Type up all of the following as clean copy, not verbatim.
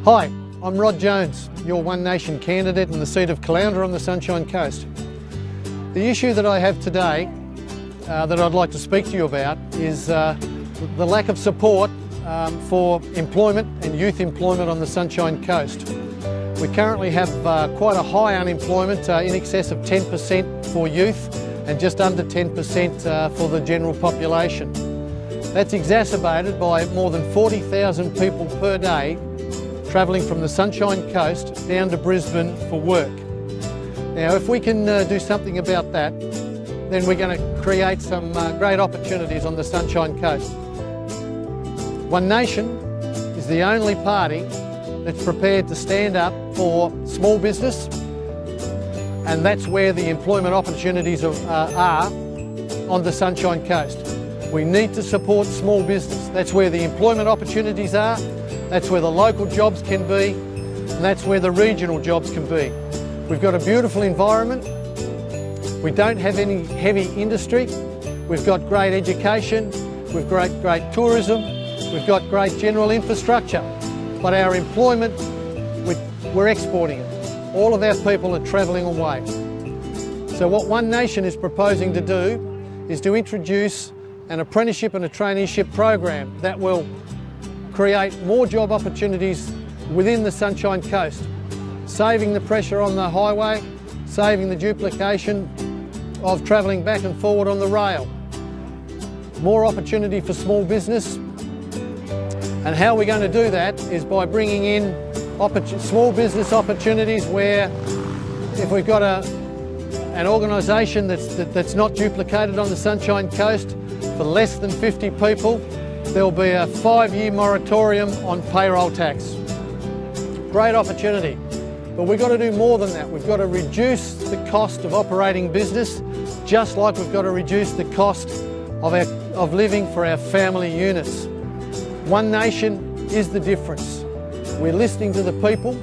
Hi, I'm Rod Jones, your One Nation candidate in the seat of Caloundra on the Sunshine Coast. The issue that I have today that I'd like to speak to you about is the lack of support for employment and youth employment on the Sunshine Coast. We currently have quite a high unemployment, in excess of 10% for youth and just under 10% for the general population. That's exacerbated by more than 40,000 people per day travelling from the Sunshine Coast down to Brisbane for work. Now, if we can do something about that, then we're going to create some great opportunities on the Sunshine Coast. One Nation is the only party that's prepared to stand up for small business, and that's where the employment opportunities are on the Sunshine Coast. We need to support small business. That's where the employment opportunities are, that's where the local jobs can be, and that's where the regional jobs can be. We've got a beautiful environment. We don't have any heavy industry. We've got great education. We've got great tourism. We've got great general infrastructure. But our employment, we're exporting it. All of our people are travelling away. So what One Nation is proposing to do is to introduce an apprenticeship and a traineeship program that will create more job opportunities within the Sunshine Coast, saving the pressure on the highway, saving the duplication of travelling back and forward on the rail. More opportunity for small business. And how we're going to do that is by bringing in small business opportunities where if we've got an organisation that's not duplicated on the Sunshine Coast for less than 50 people, there'll be a 5-year moratorium on payroll tax. Great opportunity. But we've got to do more than that. We've got to reduce the cost of operating business, just like we've got to reduce the cost of living for our family units. One Nation is the difference. We're listening to the people.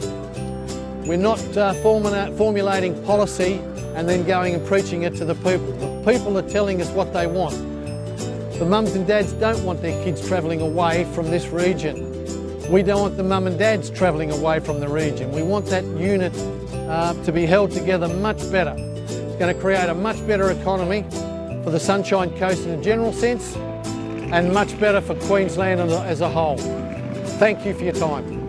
We're not formulating policy and then going and preaching it to the people. The people are telling us what they want. The mums and dads don't want their kids travelling away from this region. We don't want the mum and dads travelling away from the region. We want that unit to be held together much better. It's going to create a much better economy for the Sunshine Coast in a general sense, and much better for Queensland as a whole. Thank you for your time.